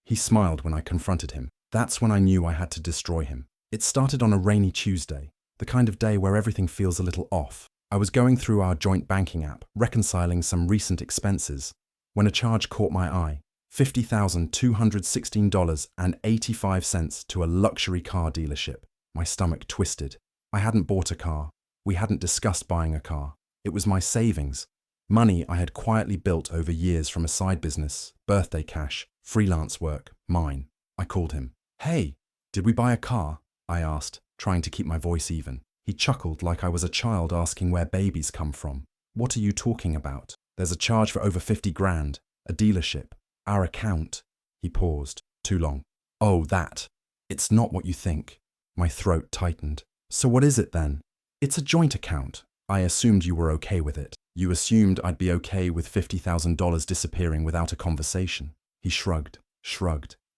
He smiled when I confronted him. That's when I knew I had to destroy him. It started on a rainy Tuesday, the kind of day where everything feels a little off. I was going through our joint banking app, reconciling some recent expenses, when a charge caught my eye. $50,216.85 to a luxury car dealership. My stomach twisted. I hadn't bought a car. We hadn't discussed buying a car. It was my savings. Money I had quietly built over years from a side business, birthday cash, freelance work, mine. I called him. "Hey, did we buy a car?" I asked, trying to keep my voice even. He chuckled like I was a child asking where babies come from. "What are you talking about? There's a charge for over 50 grand. A dealership. Our account." He paused. Too long. "Oh, that. It's not what you think." My throat tightened. "So what is it then?" "It's a joint account. I assumed you were okay with it. You assumed I'd be okay with $50,000 disappearing without a conversation." He shrugged.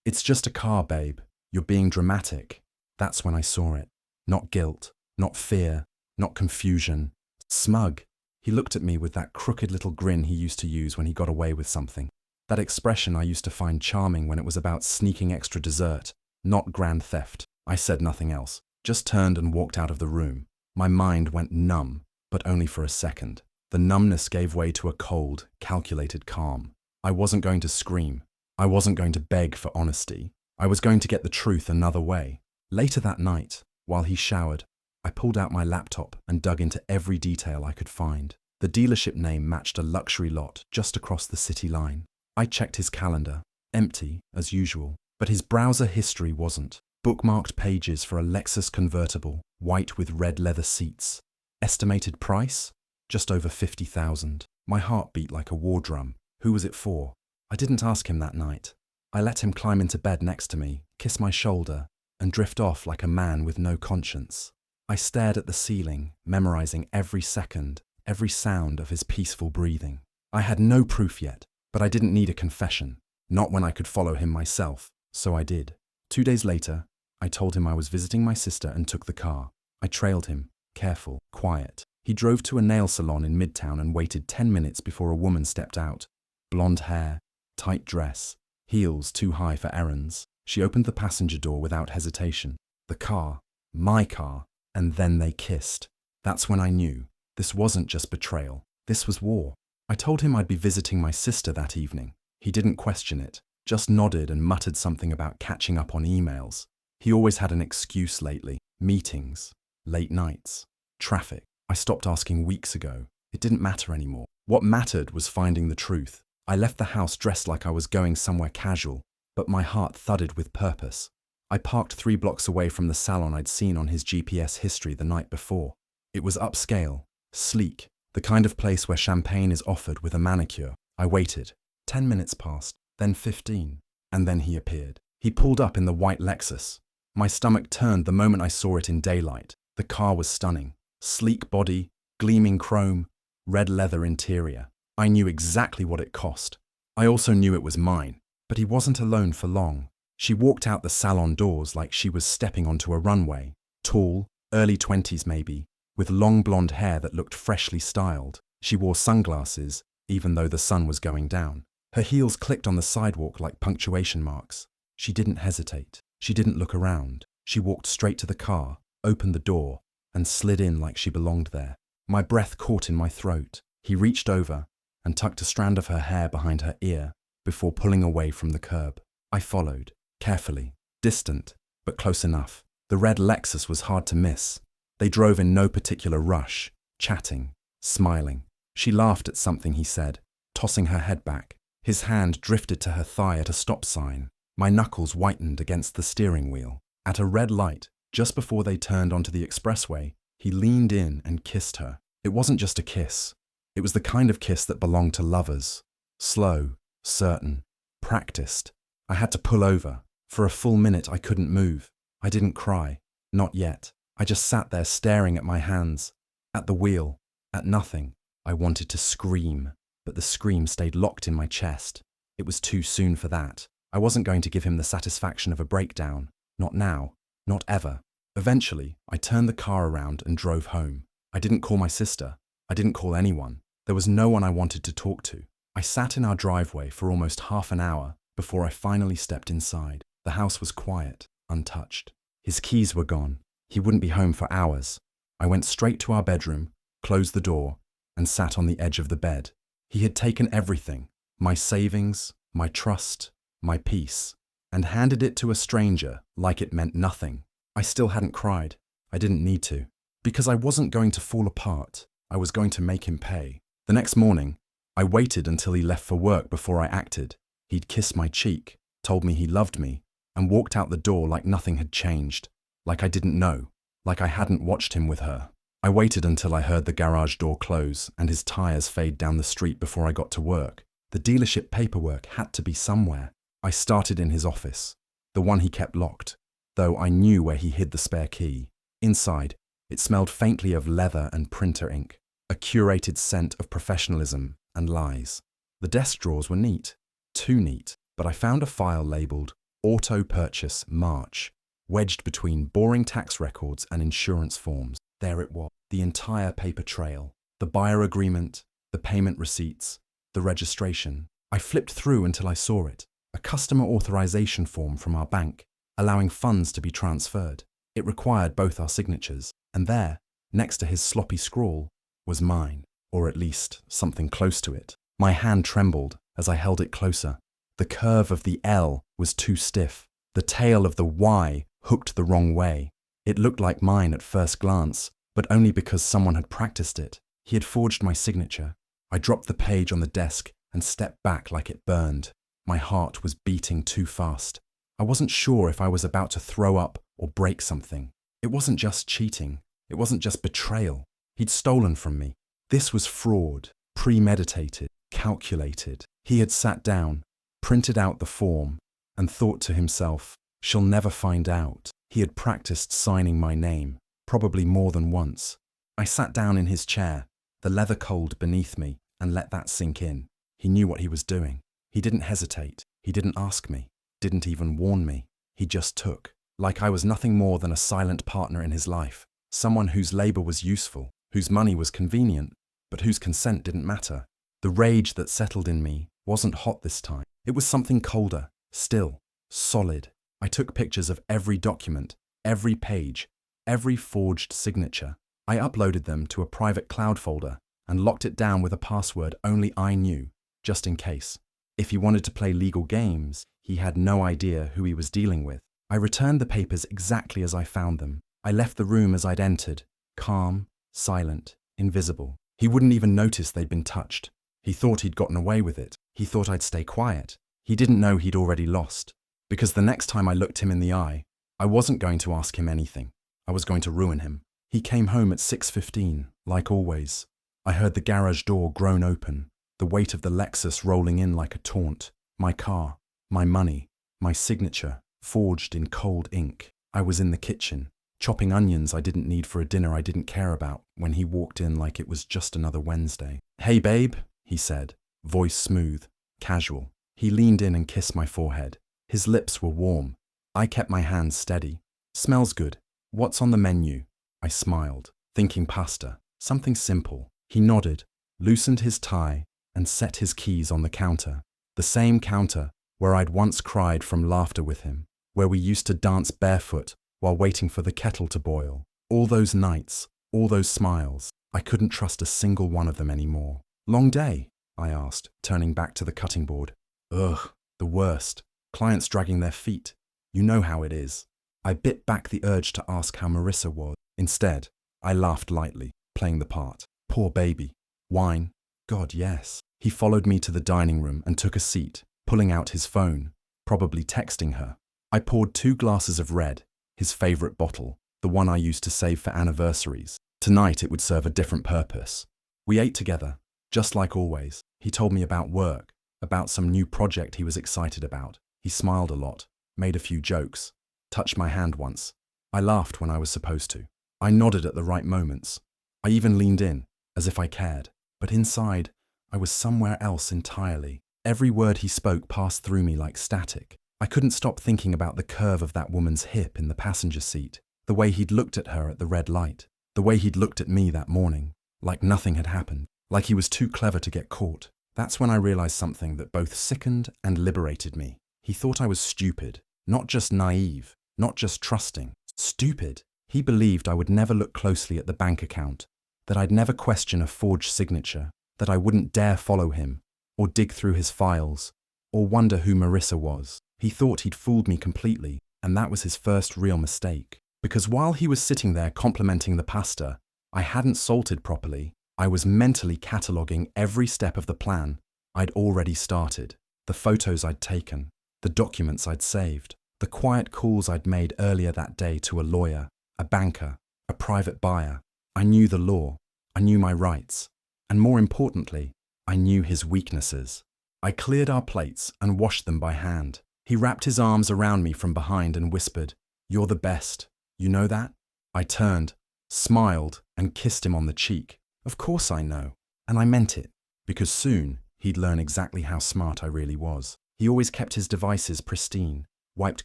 "It's just a car, babe. You're being dramatic." That's when I saw it. Not guilt, not fear, not confusion. Smug. He looked at me with that crooked little grin he used to use when he got away with something. That expression I used to find charming when it was about sneaking extra dessert, not grand theft. I said nothing else, just turned and walked out of the room. My mind went numb, but only for a second. The numbness gave way to a cold, calculated calm. I wasn't going to scream. I wasn't going to beg for honesty. I was going to get the truth another way. Later that night, while he showered, I pulled out my laptop and dug into every detail I could find. The dealership name matched a luxury lot just across the city line. I checked his calendar, empty as usual, but his browser history wasn't. Bookmarked pages for a Lexus convertible, white with red leather seats. Estimated price? Just over 50,000. My heart beat like a war drum. Who was it for? I didn't ask him that night. I let him climb into bed next to me, kiss my shoulder, and drift off like a man with no conscience. I stared at the ceiling, memorizing every second, every sound of his peaceful breathing. I had no proof yet, but I didn't need a confession. Not when I could follow him myself, so I did. 2 days later, I told him I was visiting my sister and took the car. I trailed him, careful, quiet. He drove to a nail salon in Midtown and waited 10 minutes before a woman stepped out. Blonde hair, tight dress, heels too high for errands. She opened the passenger door without hesitation. The car, my car, and then they kissed. That's when I knew. This wasn't just betrayal. This was war. I told him I'd be visiting my sister that evening. He didn't question it, just nodded and muttered something about catching up on emails. He always had an excuse lately. Meetings, late nights, traffic. I stopped asking weeks ago. It didn't matter anymore. What mattered was finding the truth. I left the house dressed like I was going somewhere casual, but my heart thudded with purpose. I parked 3 blocks away from the salon I'd seen on his GPS history the night before. It was upscale, sleek, the kind of place where champagne is offered with a manicure. I waited. 10 minutes passed, then 15, and then he appeared. He pulled up in the white Lexus. My stomach turned the moment I saw it in daylight. The car was stunning. Sleek body, gleaming chrome, red leather interior. I knew exactly what it cost. I also knew it was mine, but he wasn't alone for long. She walked out the salon doors like she was stepping onto a runway. Tall, early 20s maybe, with long blonde hair that looked freshly styled. She wore sunglasses, even though the sun was going down. Her heels clicked on the sidewalk like punctuation marks. She didn't hesitate. She didn't look around. She walked straight to the car, opened the door, and slid in like she belonged there. My breath caught in my throat. He reached over and tucked a strand of her hair behind her ear before pulling away from the curb. I followed, carefully, distant, but close enough. The red Lexus was hard to miss. They drove in no particular rush, chatting, smiling. She laughed at something he said, tossing her head back. His hand drifted to her thigh at a stop sign. My knuckles whitened against the steering wheel. At a red light, just before they turned onto the expressway, he leaned in and kissed her. It wasn't just a kiss. It was the kind of kiss that belonged to lovers. Slow, certain, practiced. I had to pull over. For a full minute I couldn't move. I didn't cry. Not yet. I just sat there staring at my hands, at the wheel, at nothing. I wanted to scream, but the scream stayed locked in my chest. It was too soon for that. I wasn't going to give him the satisfaction of a breakdown. Not now. Not ever. Eventually, I turned the car around and drove home. I didn't call my sister. I didn't call anyone. There was no one I wanted to talk to. I sat in our driveway for almost half an hour before I finally stepped inside. The house was quiet, untouched. His keys were gone. He wouldn't be home for hours. I went straight to our bedroom, closed the door, and sat on the edge of the bed. He had taken everything, my savings, my trust, my peace, and handed it to a stranger like it meant nothing. I still hadn't cried. I didn't need to. Because I wasn't going to fall apart. I was going to make him pay. The next morning, I waited until he left for work before I acted. He'd kissed my cheek, told me he loved me, and walked out the door like nothing had changed, like I didn't know, like I hadn't watched him with her. I waited until I heard the garage door close and his tires fade down the street before I got to work. The dealership paperwork had to be somewhere. I started in his office, the one he kept locked, though I knew where he hid the spare key. Inside, it smelled faintly of leather and printer ink, a curated scent of professionalism and lies. The desk drawers were neat, too neat, but I found a file labelled Auto Purchase March, wedged between boring tax records and insurance forms. There it was, the entire paper trail, the buyer agreement, the payment receipts, the registration. I flipped through until I saw it, a customer authorization form from our bank, allowing funds to be transferred. It required both our signatures, and there, next to his sloppy scrawl, was mine, or at least something close to it. My hand trembled as I held it closer. The curve of the L was too stiff. The tail of the Y hooked the wrong way. It looked like mine at first glance, but only because someone had practiced it. He had forged my signature. I dropped the page on the desk and stepped back like it burned. My heart was beating too fast. I wasn't sure if I was about to throw up or break something. It wasn't just cheating. It wasn't just betrayal. He'd stolen from me. This was fraud, premeditated, calculated. He had sat down, printed out the form, and thought to himself, "She'll never find out." He had practiced signing my name, probably more than once. I sat down in his chair, the leather cold beneath me, and let that sink in. He knew what he was doing. He didn't hesitate. He didn't ask me, didn't even warn me. He just took, like I was nothing more than a silent partner in his life, someone whose labor was useful, whose money was convenient, but whose consent didn't matter. The rage that settled in me wasn't hot this time. It was something colder, still, solid. I took pictures of every document, every page, every forged signature. I uploaded them to a private cloud folder and locked it down with a password only I knew, just in case. If he wanted to play legal games, he had no idea who he was dealing with. I returned the papers exactly as I found them. I left the room as I'd entered, calm, silent, invisible. He wouldn't even notice they'd been touched. He thought he'd gotten away with it. He thought I'd stay quiet. He didn't know he'd already lost. Because the next time I looked him in the eye, I wasn't going to ask him anything. I was going to ruin him. He came home at 6:15, like always. I heard the garage door groan open, the weight of the Lexus rolling in like a taunt. My car, my money, my signature, forged in cold ink. I was in the kitchen, chopping onions I didn't need for a dinner I didn't care about, when he walked in like it was just another Wednesday. "Hey babe," he said, voice smooth, casual. He leaned in and kissed my forehead. His lips were warm. I kept my hands steady. "Smells good. What's on the menu?" I smiled, thinking pasta, something simple. He nodded, loosened his tie, and set his keys on the counter. The same counter where I'd once cried from laughter with him, where we used to dance barefoot while waiting for the kettle to boil. All those nights, all those smiles, I couldn't trust a single one of them anymore. "Long day?" I asked, turning back to the cutting board. "Ugh, the worst. Clients dragging their feet. You know how it is." I bit back the urge to ask how Marissa was. Instead, I laughed lightly, playing the part. "Poor baby. Wine? God, yes." He followed me to the dining room and took a seat, pulling out his phone, probably texting her. I poured 2 glasses of red, his favorite bottle, the one I used to save for anniversaries. Tonight it would serve a different purpose. We ate together, just like always. He told me about work, about some new project he was excited about. He smiled a lot, made a few jokes, touched my hand once. I laughed when I was supposed to. I nodded at the right moments. I even leaned in, as if I cared. But inside, I was somewhere else entirely. Every word he spoke passed through me like static. I couldn't stop thinking about the curve of that woman's hip in the passenger seat, the way he'd looked at her at the red light, the way he'd looked at me that morning, like nothing had happened, like he was too clever to get caught. That's when I realized something that both sickened and liberated me. He thought I was stupid, not just naive, not just trusting. Stupid. He believed I would never look closely at the bank account, that I'd never question a forged signature, that I wouldn't dare follow him, or dig through his files, or wonder who Marissa was. He thought he'd fooled me completely, and that was his first real mistake. Because while he was sitting there complimenting the pasta I hadn't salted properly, I was mentally cataloguing every step of the plan I'd already started. The photos I'd taken, the documents I'd saved, the quiet calls I'd made earlier that day to a lawyer, a banker, a private buyer. I knew the law, I knew my rights, and more importantly, I knew his weaknesses. I cleared our plates and washed them by hand. He wrapped his arms around me from behind and whispered, "You're the best. You know that?" I turned, smiled, and kissed him on the cheek. Of course I know. And I meant it, because soon he'd learn exactly how smart I really was. He always kept his devices pristine, wiped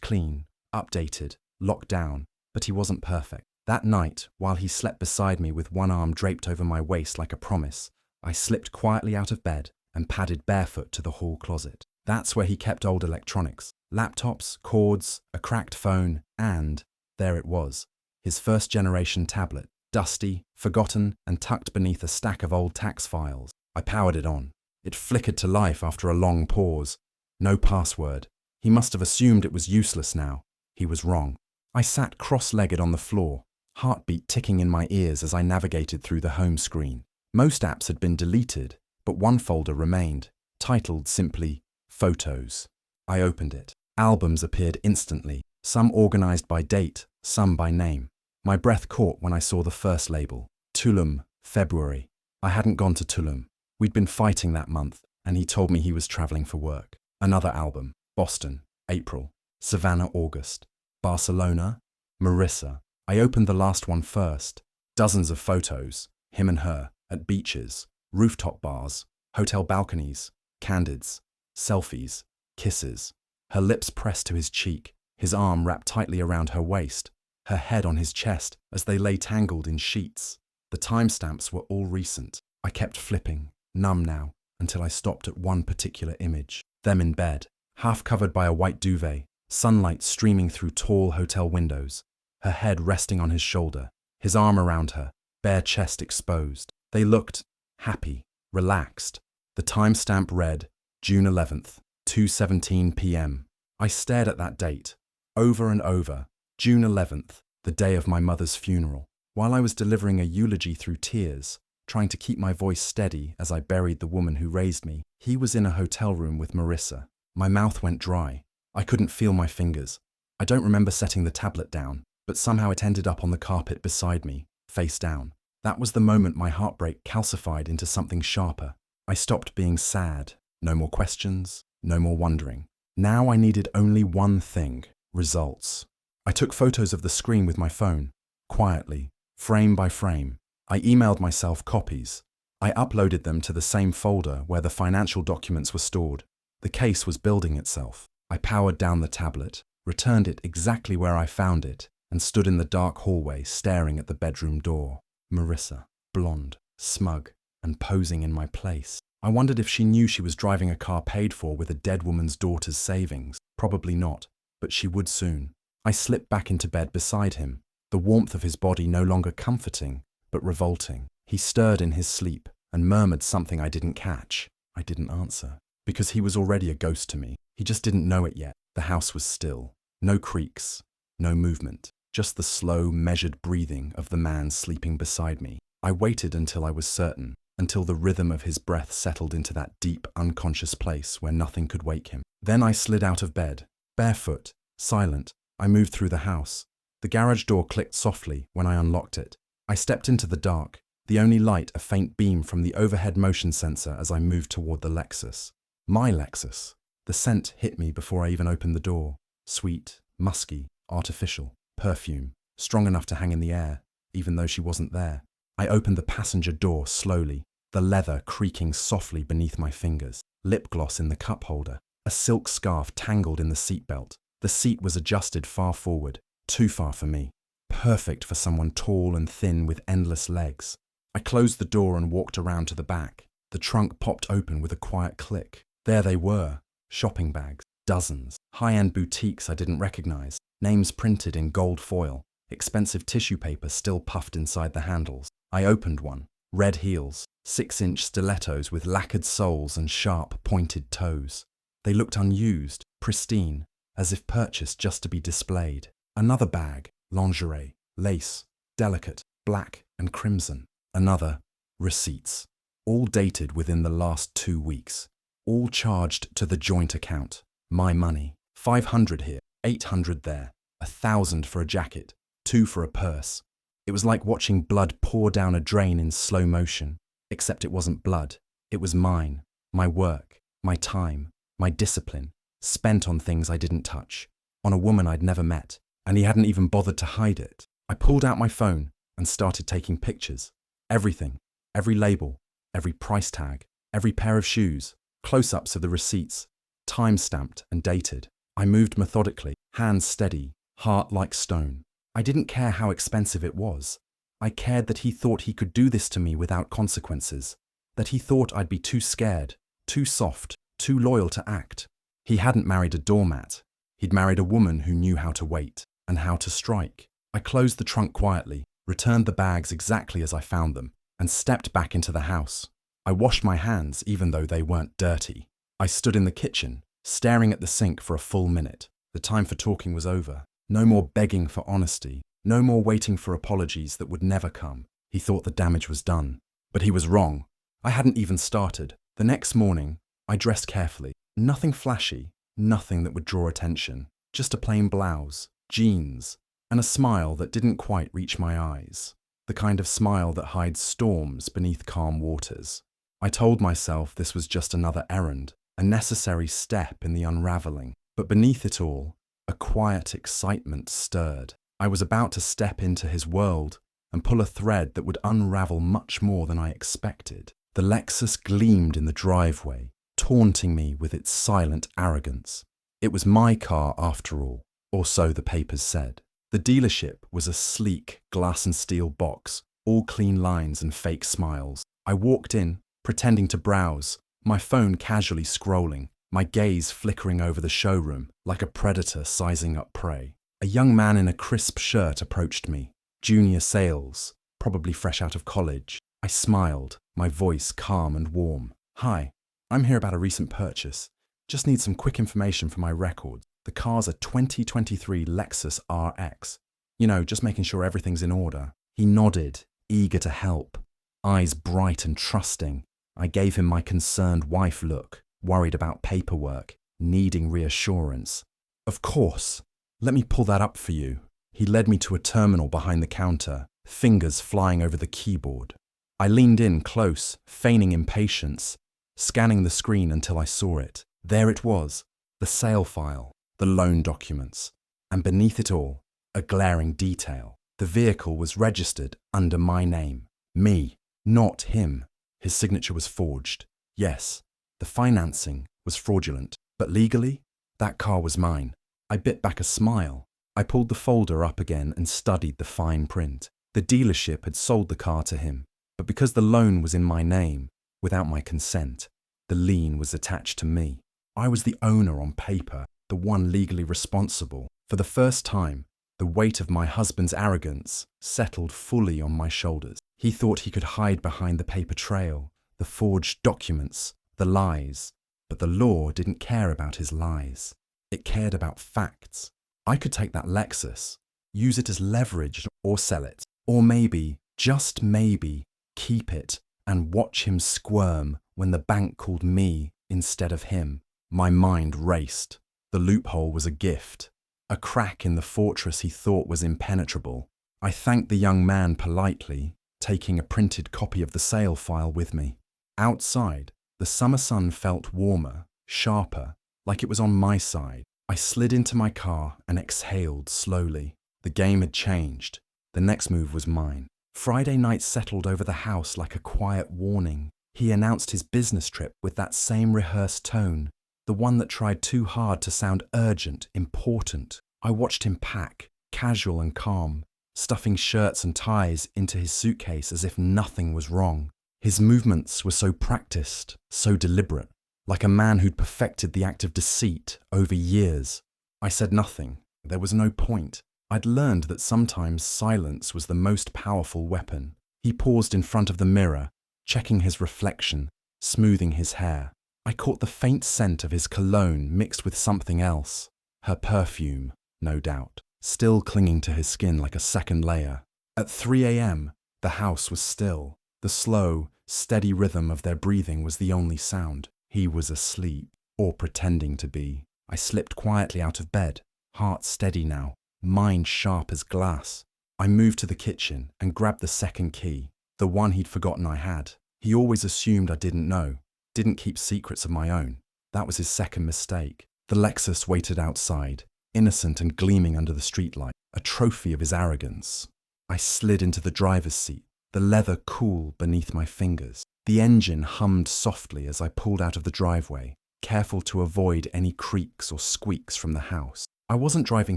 clean, updated, locked down, but he wasn't perfect. That night, while he slept beside me with one arm draped over my waist like a promise, I slipped quietly out of bed and padded barefoot to the hall closet. That's where he kept old electronics, laptops, cords, a cracked phone, and there it was, his first-generation tablet, dusty, forgotten, and tucked beneath a stack of old tax files. I powered it on. It flickered to life after a long pause. No password. He must have assumed it was useless now. He was wrong. I sat cross-legged on the floor, heartbeat ticking in my ears as I navigated through the home screen. Most apps had been deleted, but one folder remained, titled simply Photos. I opened it. Albums appeared instantly, some organized by date, some by name. My breath caught when I saw the first label, Tulum, February. I hadn't gone to Tulum. We'd been fighting that month, and he told me he was traveling for work. Another album, Boston, April, Savannah, August, Barcelona, Marissa. I opened the last one first. Dozens of photos, him and her, at beaches, rooftop bars, hotel balconies, candids, selfies, kisses. Her lips pressed to his cheek, his arm wrapped tightly around her waist, her head on his chest as they lay tangled in sheets. The timestamps were all recent. I kept flipping, numb now, until I stopped at one particular image. Them in bed, half covered by a white duvet, sunlight streaming through tall hotel windows, her head resting on his shoulder, his arm around her, bare chest exposed. They looked happy, relaxed. The timestamp read, June 11th, 2:17 p.m. I stared at that date, over and over. June 11th, the day of my mother's funeral. While I was delivering a eulogy through tears, trying to keep my voice steady as I buried the woman who raised me, he was in a hotel room with Marissa. My mouth went dry. I couldn't feel my fingers. I don't remember setting the tablet down, but somehow it ended up on the carpet beside me, face down. That was the moment my heartbreak calcified into something sharper. I stopped being sad. No more questions, no more wondering. Now I needed only one thing, results. I took photos of the screen with my phone, quietly, frame by frame. I emailed myself copies. I uploaded them to the same folder where the financial documents were stored. The case was building itself. I powered down the tablet, returned it exactly where I found it, and stood in the dark hallway staring at the bedroom door. Marissa, blonde, smug, and posing in my place. I wondered if she knew she was driving a car paid for with a dead woman's daughter's savings. Probably not, but she would soon. I slipped back into bed beside him, the warmth of his body no longer comforting, but revolting. He stirred in his sleep and murmured something I didn't catch. I didn't answer, because he was already a ghost to me. He just didn't know it yet. The house was still. No creaks, no movement, just the slow, measured breathing of the man sleeping beside me. I waited until I was certain, until the rhythm of his breath settled into that deep, unconscious place where nothing could wake him. Then I slid out of bed, barefoot, silent. I moved through the house. The garage door clicked softly when I unlocked it. I stepped into the dark, the only light a faint beam from the overhead motion sensor as I moved toward the Lexus. My Lexus. The scent hit me before I even opened the door. Sweet, musky, artificial, perfume, strong enough to hang in the air, even though she wasn't there. I opened the passenger door slowly, the leather creaking softly beneath my fingers, lip gloss in the cup holder, a silk scarf tangled in the seatbelt. The seat was adjusted far forward, too far for me, perfect for someone tall and thin with endless legs. I closed the door and walked around to the back. The trunk popped open with a quiet click. There they were, shopping bags. Dozens. High-end boutiques I didn't recognize, names printed in gold foil, expensive tissue paper still puffed inside the handles. I opened one. Red heels, 6-inch stilettos with lacquered soles and sharp, pointed toes. They looked unused, pristine, as if purchased just to be displayed. Another bag, lingerie, lace, delicate, black and crimson. Another, receipts. All dated within the last 2 weeks. All charged to the joint account. My money. 500 here, 800 there, 1,000 for a jacket, 2 for a purse. It was like watching blood pour down a drain in slow motion, except it wasn't blood. It was mine, my work, my time, my discipline, spent on things I didn't touch, on a woman I'd never met, and he hadn't even bothered to hide it. I pulled out my phone and started taking pictures. Everything, every label, every price tag, every pair of shoes, close-ups of the receipts, time-stamped and dated. I moved methodically, hands steady, heart like stone. I didn't care how expensive it was. I cared that he thought he could do this to me without consequences, that he thought I'd be too scared, too soft, too loyal to act. He hadn't married a doormat. He'd married a woman who knew how to wait and how to strike. I closed the trunk quietly, returned the bags exactly as I found them, and stepped back into the house. I washed my hands even though they weren't dirty. I stood in the kitchen, staring at the sink for a full minute. The time for talking was over. No more begging for honesty. No more waiting for apologies that would never come. He thought the damage was done. But he was wrong. I hadn't even started. The next morning, I dressed carefully. Nothing flashy, nothing that would draw attention. Just a plain blouse, jeans, and a smile that didn't quite reach my eyes. The kind of smile that hides storms beneath calm waters. I told myself this was just another errand, a necessary step in the unraveling. But beneath it all, a quiet excitement stirred. I was about to step into his world and pull a thread that would unravel much more than I expected. The Lexus gleamed in the driveway, taunting me with its silent arrogance. It was my car after all, or so the papers said. The dealership was a sleek glass and steel box, all clean lines and fake smiles. I walked in, pretending to browse, my phone casually scrolling, my gaze flickering over the showroom like a predator sizing up prey. A young man in a crisp shirt approached me, junior sales, probably fresh out of college. I smiled, my voice calm and warm. "Hi, I'm here about a recent purchase. Just need some quick information for my records. The car's a 2023 Lexus RX. You know, just making sure everything's in order." He nodded, eager to help, eyes bright and trusting. I gave him my concerned wife look, worried about paperwork, needing reassurance. "Of course. Let me pull that up for you." He led me to a terminal behind the counter, fingers flying over the keyboard. I leaned in close, feigning impatience, scanning the screen until I saw it. There it was, the sale file, the loan documents, and beneath it all, a glaring detail. The vehicle was registered under my name. Me, not him. His signature was forged. Yes, the financing was fraudulent, but legally, that car was mine. I bit back a smile. I pulled the folder up again and studied the fine print. The dealership had sold the car to him, but because the loan was in my name, without my consent, the lien was attached to me. I was the owner on paper, the one legally responsible. For the first time, the weight of my husband's arrogance settled fully on my shoulders. He thought he could hide behind the paper trail, the forged documents, the lies, but the law didn't care about his lies. It cared about facts. I could take that Lexus, use it as leverage or sell it, or maybe, just maybe, keep it and watch him squirm when the bank called me instead of him. My mind raced. The loophole was a gift, a crack in the fortress he thought was impenetrable. I thanked the young man politely, taking a printed copy of the sale file with me. Outside, the summer sun felt warmer, sharper, like it was on my side. I slid into my car and exhaled slowly. The game had changed. The next move was mine. Friday night settled over the house like a quiet warning. He announced his business trip with that same rehearsed tone, the one that tried too hard to sound urgent, important. I watched him pack, casual and calm, stuffing shirts and ties into his suitcase as if nothing was wrong. His movements were so practiced, so deliberate. like a man who'd perfected the act of deceit over years. I said nothing. There was no point. I'd learned that sometimes silence was the most powerful weapon. He paused in front of the mirror, checking his reflection, smoothing his hair. I caught the faint scent of his cologne mixed with something else. Her perfume, no doubt, still clinging to his skin like a second layer. At 3 a.m., the house was still. The slow, steady rhythm of their breathing was the only sound. He was asleep, or pretending to be. I slipped quietly out of bed, heart steady now, mind sharp as glass. I moved to the kitchen and grabbed the second key, the one he'd forgotten I had. He always assumed I didn't know, didn't keep secrets of my own. That was his second mistake. The Lexus waited outside, innocent and gleaming under the streetlight, a trophy of his arrogance. I slid into the driver's seat, the leather cool beneath my fingers. The engine hummed softly as I pulled out of the driveway, careful to avoid any creaks or squeaks from the house. I wasn't driving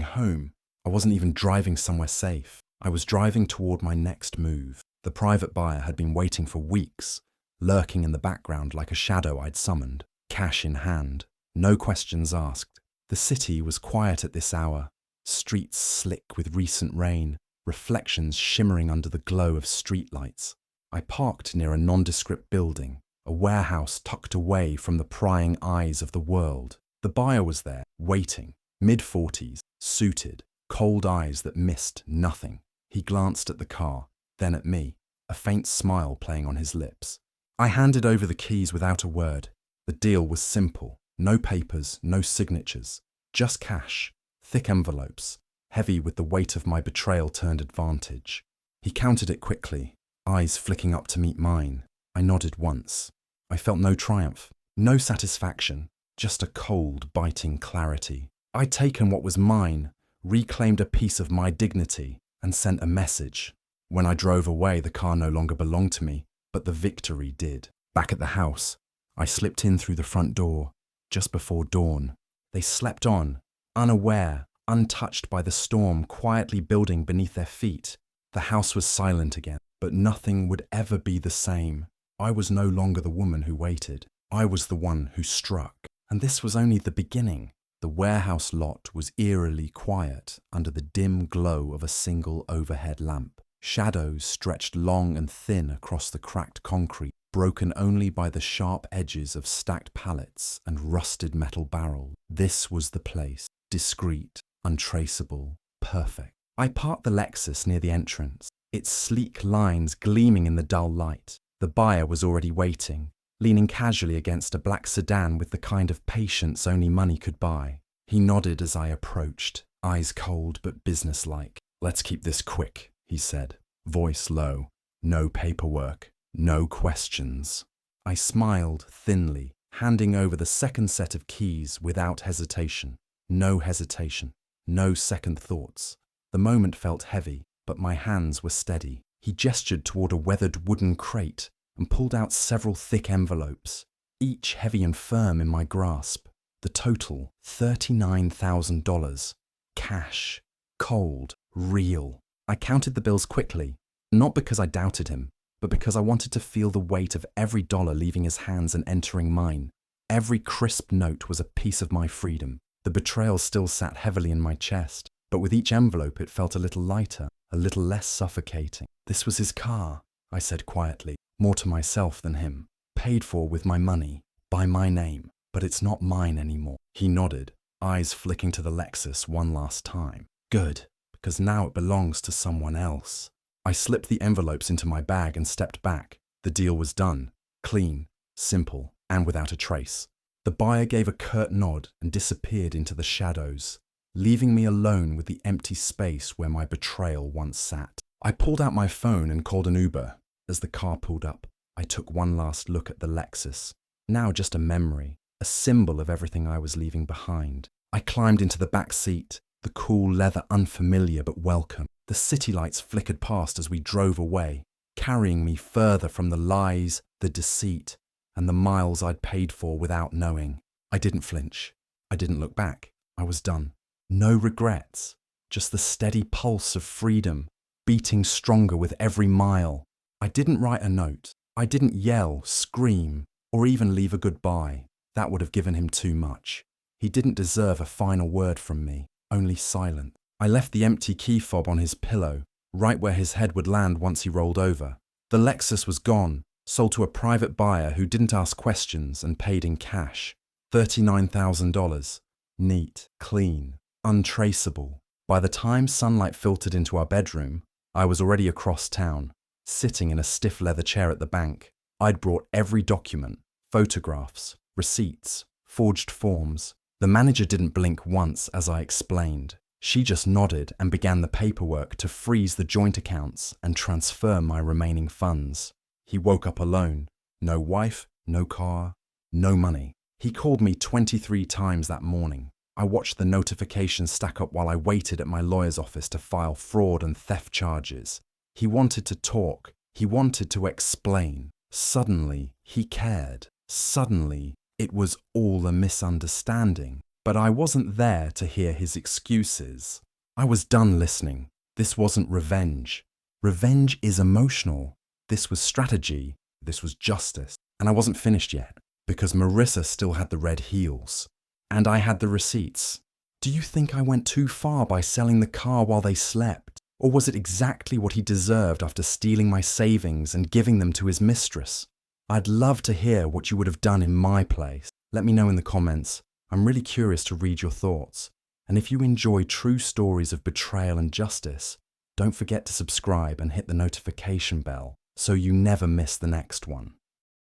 home. I wasn't even driving somewhere safe. I was driving toward my next move. The private buyer had been waiting for weeks, lurking in the background like a shadow I'd summoned, cash in hand. No questions asked. The city was quiet at this hour, streets slick with recent rain, reflections shimmering under the glow of streetlights. I parked near a nondescript building, a warehouse tucked away from the prying eyes of the world. The buyer was there, waiting, mid-40s, suited, cold eyes that missed nothing. He glanced at the car, then at me, a faint smile playing on his lips. I handed over the keys without a word. The deal was simple. No papers, no signatures, just cash, thick envelopes, heavy with the weight of my betrayal turned advantage. He counted it quickly, eyes flicking up to meet mine. I nodded once. I felt no triumph, no satisfaction, just a cold, biting clarity. I'd taken what was mine, reclaimed a piece of my dignity, and sent a message. When I drove away, the car no longer belonged to me, but the victory did. Back at the house, I slipped in through the front door, just before dawn. They slept on, unaware, untouched by the storm quietly building beneath their feet. The house was silent again, but nothing would ever be the same. I was no longer the woman who waited. I was the one who struck. And this was only the beginning. The warehouse lot was eerily quiet under the dim glow of a single overhead lamp. Shadows stretched long and thin across the cracked concrete, broken only by the sharp edges of stacked pallets and rusted metal barrels. This was the place, discreet, untraceable, perfect. I parked the Lexus near the entrance, its sleek lines gleaming in the dull light. The buyer was already waiting, leaning casually against a black sedan with the kind of patience only money could buy. He nodded as I approached, eyes cold but businesslike. "Let's keep this quick," he said, voice low. "No paperwork. No questions." I smiled thinly, handing over the second set of keys without hesitation. No hesitation, no second thoughts. The moment felt heavy, but my hands were steady. He gestured toward a weathered wooden crate and pulled out several thick envelopes, each heavy and firm in my grasp. The total, $39,000. Cash. Cold. Real. I counted the bills quickly, not because I doubted him, but because I wanted to feel the weight of every dollar leaving his hands and entering mine. Every crisp note was a piece of my freedom. The betrayal still sat heavily in my chest, but with each envelope it felt a little lighter, a little less suffocating. "This was his car," I said quietly, more to myself than him. "Paid for with my money, by my name, but it's not mine anymore." He nodded, eyes flicking to the Lexus one last time. "Good, because now it belongs to someone else." I slipped the envelopes into my bag and stepped back. The deal was done, clean, simple, and without a trace. The buyer gave a curt nod and disappeared into the shadows, leaving me alone with the empty space where my betrayal once sat. I pulled out my phone and called an Uber. As the car pulled up, I took one last look at the Lexus, now just a memory, a symbol of everything I was leaving behind. I climbed into the back seat, the cool leather unfamiliar but welcome. The city lights flickered past as we drove away, carrying me further from the lies, the deceit, and the miles I'd paid for without knowing. I didn't flinch. I didn't look back. I was done. No regrets, just the steady pulse of freedom, beating stronger with every mile. I didn't write a note. I didn't yell, scream, or even leave a goodbye. That would have given him too much. He didn't deserve a final word from me, only silence. I left the empty key fob on his pillow, right where his head would land once he rolled over. The Lexus was gone, sold to a private buyer who didn't ask questions and paid in cash. $39,000. Neat, clean, untraceable. By the time sunlight filtered into our bedroom, I was already across town, sitting in a stiff leather chair at the bank. I'd brought every document, photographs, receipts, forged forms. The manager didn't blink once as I explained. She just nodded and began the paperwork to freeze the joint accounts and transfer my remaining funds. He woke up alone. No wife, no car, no money. He called me 23 times that morning. I watched the notifications stack up while I waited at my lawyer's office to file fraud and theft charges. He wanted to talk. He wanted to explain. Suddenly, he cared. Suddenly, it was all a misunderstanding. But I wasn't there to hear his excuses. I was done listening. This wasn't revenge. Revenge is emotional. This was strategy. This was justice. And I wasn't finished yet, because Marissa still had the red heels. And I had the receipts. Do you think I went too far by selling the car while they slept? Or was it exactly what he deserved after stealing my savings and giving them to his mistress? I'd love to hear what you would have done in my place. Let me know in the comments. I'm really curious to read your thoughts. And if you enjoy true stories of betrayal and justice, don't forget to subscribe and hit the notification bell so you never miss the next one.